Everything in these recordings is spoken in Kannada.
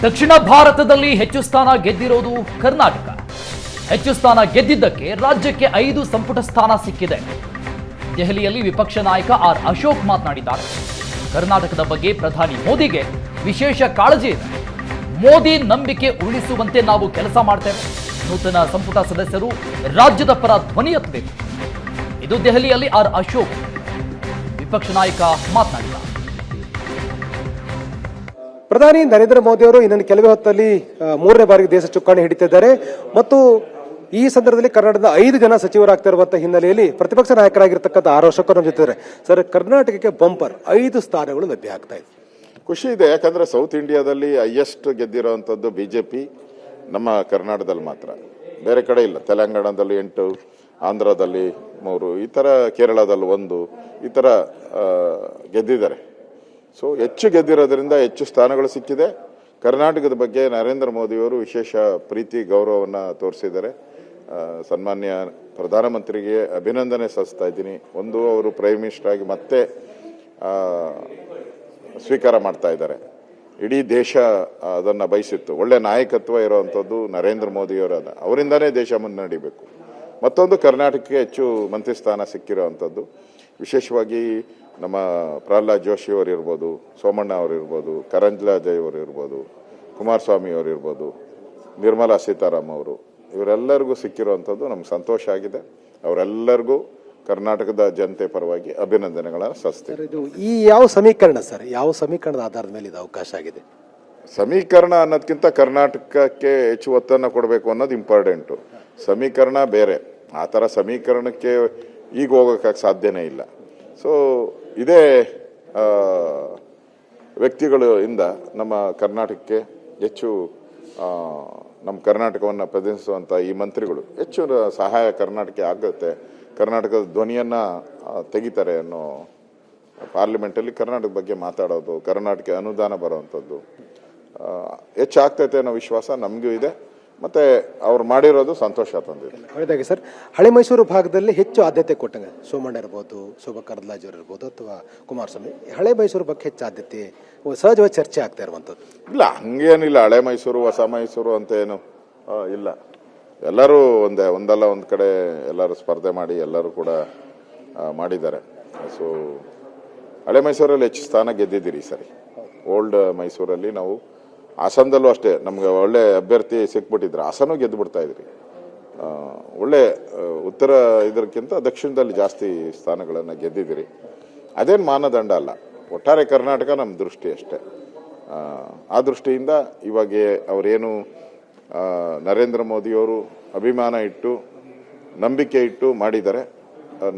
ದಕ್ಷಿಣ ಭಾರತದಲ್ಲಿ ಹೆಚ್ಚು ಸ್ಥಾನ ಗೆದ್ದಿರೋದು ಕರ್ನಾಟಕ. ಹೆಚ್ಚು ಸ್ಥಾನ ಗೆದ್ದಿದ್ದಕ್ಕೆ ರಾಜ್ಯಕ್ಕೆ 5 ಸಂಪುಟ ಸ್ಥಾನ ಸಿಕ್ಕಿದೆ. ದೆಹಲಿಯಲ್ಲಿ ವಿಪಕ್ಷ ನಾಯಕ ಆರ್ ಅಶೋಕ್ ಮಾತನಾಡಿದ್ದಾರೆ. ಕರ್ನಾಟಕದ ಬಗ್ಗೆ ಪ್ರಧಾನಿ ಮೋದಿಗೆ ವಿಶೇಷ ಕಾಳಜಿ ಇದೆ. ಮೋದಿ ನಂಬಿಕೆ ಉಳಿಸುವಂತೆ ನಾವು ಕೆಲಸ ಮಾಡ್ತೇವೆ. ನೂತನ ಸಂಪುಟ ಸದಸ್ಯರು ರಾಜ್ಯದ ಪರ ಧ್ವನಿ ಎತ್ತಬೇಕು. ಇದು ದೆಹಲಿಯಲ್ಲಿ ಆರ್ ಅಶೋಕ್ ವಿಪಕ್ಷ ನಾಯಕ ಮಾತನಾಡಿದ್ದಾರೆ. ಪ್ರಧಾನಿ ನರೇಂದ್ರ ಮೋದಿ ಅವರು ಇನ್ನೊಂದು ಕೆಲವೇ ಹೊತ್ತಲ್ಲಿ 3ನೇ ಬಾರಿಗೆ ದೇಶ ಚುಕ್ಕಾಣಿ ಹಿಡಿತಿದ್ದಾರೆ ಮತ್ತು ಈ ಸಂದರ್ಭದಲ್ಲಿ ಕರ್ನಾಟಕದ 5 ಜನ ಸಚಿವರಾಗ್ತಿರುವಂತಹ ಹಿನ್ನೆಲೆಯಲ್ಲಿ ಪ್ರತಿಪಕ್ಷ ನಾಯಕರಾಗಿರ್ತಕ್ಕಂಥ ಆರ್ ಅಶೋಕ್ ನಮ್ಮ ಜೊತೆ ಇದ್ದಾರೆ. ಸರ್, ಕರ್ನಾಟಕಕ್ಕೆ ಬಂಪರ್ 5 ಸ್ಥಾನಗಳು ಲಭ್ಯ ಆಗ್ತಾ ಇದೆ. ಖುಷಿ ಇದೆ, ಯಾಕಂದ್ರೆ ಸೌತ್ ಇಂಡಿಯಾದಲ್ಲಿ ಹೈಯೆಸ್ಟ್ ಗೆದ್ದಿರೋವಂಥದ್ದು ಬಿಜೆಪಿ ನಮ್ಮ ಕರ್ನಾಟಕದಲ್ಲಿ ಮಾತ್ರ, ಬೇರೆ ಕಡೆ ಇಲ್ಲ. ತೆಲಂಗಾಣದಲ್ಲಿ 8, ಆಂಧ್ರದಲ್ಲಿ 3, ಈ ಥರ ಕೇರಳದಲ್ಲಿ 1, ಈ ಥರ ಗೆದ್ದಿದ್ದಾರೆ. ಸೊ ಹೆಚ್ಚು ಗೆದ್ದಿರೋದ್ರಿಂದ ಹೆಚ್ಚು ಸ್ಥಾನಗಳು ಸಿಕ್ಕಿದೆ. ಕರ್ನಾಟಕದ ಬಗ್ಗೆ ನರೇಂದ್ರ ಮೋದಿಯವರು ವಿಶೇಷ ಪ್ರೀತಿ ಗೌರವವನ್ನು ತೋರಿಸಿದ್ದಾರೆ. ಸನ್ಮಾನ್ಯ ಪ್ರಧಾನಮಂತ್ರಿಗೆ ಅಭಿನಂದನೆ ಸಲ್ಲಿಸ್ತಾ ಇದ್ದೀನಿ. ಅವರು ಪ್ರೈಮ್ ಮಿನಿಸ್ಟರ್ ಆಗಿ ಮತ್ತೆ ಸ್ವೀಕಾರ ಮಾಡ್ತಾ ಇದ್ದಾರೆ. ಇಡೀ ದೇಶ ಅದನ್ನು ಬಯಸಿತ್ತು. ಒಳ್ಳೆ ನಾಯಕತ್ವ ಇರುವಂಥದ್ದು ನರೇಂದ್ರ ಮೋದಿಯವರ, ಅವರಿಂದನೇ ದೇಶ ಮುನ್ನಡೆಯಬೇಕು. ಮತ್ತೊಂದು, ಕರ್ನಾಟಕಕ್ಕೆ ಹೆಚ್ಚು ಮಂತ್ರಿ ಸ್ಥಾನ ಸಿಕ್ಕಿರೋವಂಥದ್ದು. ವಿಶೇಷವಾಗಿ ನಮ್ಮ ಪ್ರಹ್ಲಾದ್ ಜೋಶಿ ಅವರು ಇರ್ಬೋದು, ಸೋಮಣ್ಣ ಅವರು ಇರ್ಬೋದು, ಕರಂದ್ಲಾಜೆ ಅವರು ಇರ್ಬೋದು, ಕುಮಾರಸ್ವಾಮಿ ಅವರು ಇರ್ಬೋದು, ನಿರ್ಮಲಾ ಸೀತಾರಾಮ್ ಅವರು, ಇವರೆಲ್ಲರಿಗೂ ಸಿಕ್ಕಿರುವಂಥದ್ದು ನಮ್ಗೆ ಸಂತೋಷ ಆಗಿದೆ. ಅವರೆಲ್ಲರಿಗೂ ಕರ್ನಾಟಕದ ಜನತೆ ಪರವಾಗಿ ಅಭಿನಂದನೆಗಳನ್ನು ಸಲ್ಲಿಸ್ತೀವಿ. ಇದು ಈ ಯಾವ ಸಮೀಕರಣದ ಆಧಾರದ ಮೇಲೆ ಇದು ಅವಕಾಶ ಆಗಿದೆ? ಸಮೀಕರಣ ಅನ್ನೋದಕ್ಕಿಂತ ಕರ್ನಾಟಕಕ್ಕೆ ಹೆಚ್ಚು ಒತ್ತನ್ನು ಕೊಡಬೇಕು ಅನ್ನೋದು ಇಂಪಾರ್ಟೆಂಟು. ಸಮೀಕರಣ ಬೇರೆ, ಆ ಥರ ಸಮೀಕರಣಕ್ಕೆ ಈಗ ಹೋಗೋಕ್ಕೆ ಸಾಧ್ಯನೇ ಇಲ್ಲ. ಸೊ ಇದೇ ವ್ಯಕ್ತಿಗಳಿಂದ ನಮ್ಮ ಕರ್ನಾಟಕಕ್ಕೆ ಹೆಚ್ಚು, ನಮ್ಮ ಕರ್ನಾಟಕವನ್ನು ಪ್ರತಿನಿಧಿಸುವಂಥ ಈ ಮಂತ್ರಿಗಳು ಹೆಚ್ಚು ಸಹಾಯ ಕರ್ನಾಟಕಕ್ಕೆ ಆಗುತ್ತೆ. ಕರ್ನಾಟಕದ ಧ್ವನಿಯನ್ನು ತೆಗಿತಾರೆ ಅನ್ನೋ, ಪಾರ್ಲಿಮೆಂಟಲ್ಲಿ ಕರ್ನಾಟಕದ ಬಗ್ಗೆ ಮಾತಾಡೋದು, ಕರ್ನಾಟಕ ಅನುದಾನ ಬರುವಂಥದ್ದು ಹೆಚ್ಚಾಗ್ತೈತೆ ಅನ್ನೋ ವಿಶ್ವಾಸ ನಮಗೂ ಇದೆ. ಮತ್ತೆ ಅವ್ರು ಮಾಡಿರೋದು ಸಂತೋಷ ತಂದಿದೆ. ಹಾಗಾಗಿ ಸರ್, ಹಳೆ ಮೈಸೂರು ಭಾಗದಲ್ಲಿ ಹೆಚ್ಚು ಆದ್ಯತೆ ಕೊಟ್ಟಂಗೆ ಸೋಮಣ್ಣ ಇರ್ಬೋದು, ಶೋಭಾ ಕರಂದ್ಲಾಜೆ ಅವರು ಇರ್ಬೋದು, ಅಥವಾ ಕುಮಾರಸ್ವಾಮಿ, ಹಳೆ ಮೈಸೂರು ಬಗ್ಗೆ ಹೆಚ್ಚು ಆದ್ಯತೆ ಸಹಜವಾಗಿ ಚರ್ಚೆ ಆಗ್ತಾ ಇರುವಂಥದ್ದು. ಇಲ್ಲ, ಹಂಗೇನಿಲ್ಲ. ಹಳೆ ಮೈಸೂರು ಹೊಸ ಮೈಸೂರು ಅಂತ ಏನು ಇಲ್ಲ. ಎಲ್ಲರೂ ಒಂದಲ್ಲ ಒಂದು ಕಡೆ ಎಲ್ಲರೂ ಸ್ಪರ್ಧೆ ಮಾಡಿ ಎಲ್ಲರೂ ಕೂಡ ಮಾಡಿದ್ದಾರೆ. ಸೊ ಹಳೆ ಮೈಸೂರಲ್ಲಿ ಹೆಚ್ಚು ಸ್ಥಾನ ಗೆದ್ದಿದ್ದೀರಿ ಸರಿ. ಓಲ್ಡ್ ಮೈಸೂರಲ್ಲಿ ನಾವು, ಹಾಸನದಲ್ಲೂ ಅಷ್ಟೇ, ನಮ್ಗೆ ಒಳ್ಳೆ ಅಭ್ಯರ್ಥಿ ಸಿಕ್ಬಿಟ್ಟಿದ್ರೆ ಹಾಸನೂ ಗೆದ್ದು ಬಿಡ್ತಾ ಇದ್ರಿ. ಒಳ್ಳೆ ಉತ್ತರ ಇದಕ್ಕಿಂತ ದಕ್ಷಿಣದಲ್ಲಿ ಜಾಸ್ತಿ ಸ್ಥಾನಗಳನ್ನು ಗೆದ್ದಿದ್ದೀರಿ. ಅದೇನು ಮಾನದಂಡ ಅಲ್ಲ, ಒಟ್ಟಾರೆ ಕರ್ನಾಟಕ ನಮ್ಮ ದೃಷ್ಟಿ ಅಷ್ಟೇ. ಆ ದೃಷ್ಟಿಯಿಂದ ಇವಾಗ ಅವರೇನು ನರೇಂದ್ರ ಮೋದಿಯವರು ಅಭಿಮಾನ ಇಟ್ಟು, ನಂಬಿಕೆ ಇಟ್ಟು ಮಾಡಿದ್ದಾರೆ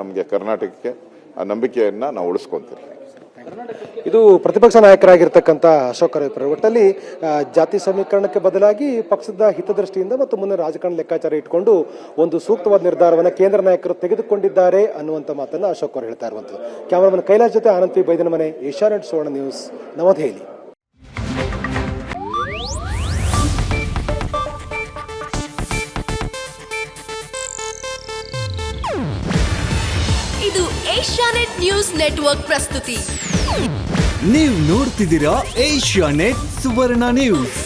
ನಮಗೆ ಕರ್ನಾಟಕಕ್ಕೆ, ಆ ನಂಬಿಕೆಯನ್ನು ನಾವು ಉಳಿಸ್ಕೊತೀವಿ. ಇದು ಪ್ರತಿಪಕ್ಷ ನಾಯಕರಾಗಿರ್ತಕ್ಕಂಥ ಅಶೋಕ್ ಅವರ ಒಟ್ಟಲ್ಲಿ ಜಾತಿ ಸಮೀಕರಣಕ್ಕೆ ಬದಲಾಗಿ ಪಕ್ಷದ ಹಿತದೃಷ್ಟಿಯಿಂದ ಮತ್ತು ಮುಂದೆ ರಾಜಕಾರಣ ಲೆಕ್ಕಾಚಾರ ಇಟ್ಕೊಂಡು ಒಂದು ಸೂಕ್ತವಾದ ನಿರ್ಧಾರವನ್ನು ಕೇಂದ್ರ ನಾಯಕರು ತೆಗೆದುಕೊಂಡಿದ್ದಾರೆ ಅನ್ನುವಂಥ ಮಾತನ್ನು ಅಶೋಕ್ ಅವರು ಹೇಳ್ತಾ ಇರುವಂಥದ್ದು. ಕ್ಯಾಮರಾಮನ್ ಕೈಲಾಶ್ ಜೊತೆ ಆನಂದ್ ಪಿ ಬೈದನಮನೆ, ಏಷ್ಯಾನೆಟ್ ಸುವರ್ಣ ನ್ಯೂಸ್, ನವದೆಹಲಿ. ಇದು ಏಷ್ಯಾನೆಟ್ ನ್ಯೂಸ್ ನೆಟ್ವರ್ಕ್ ಪ್ರಸ್ತುತಿ. ನೀವು ನೋಡ್ತಿದ್ದೀರಾ ಏಷ್ಯಾನೆಟ್ ಸುವರ್ಣ ನ್ಯೂಸ್.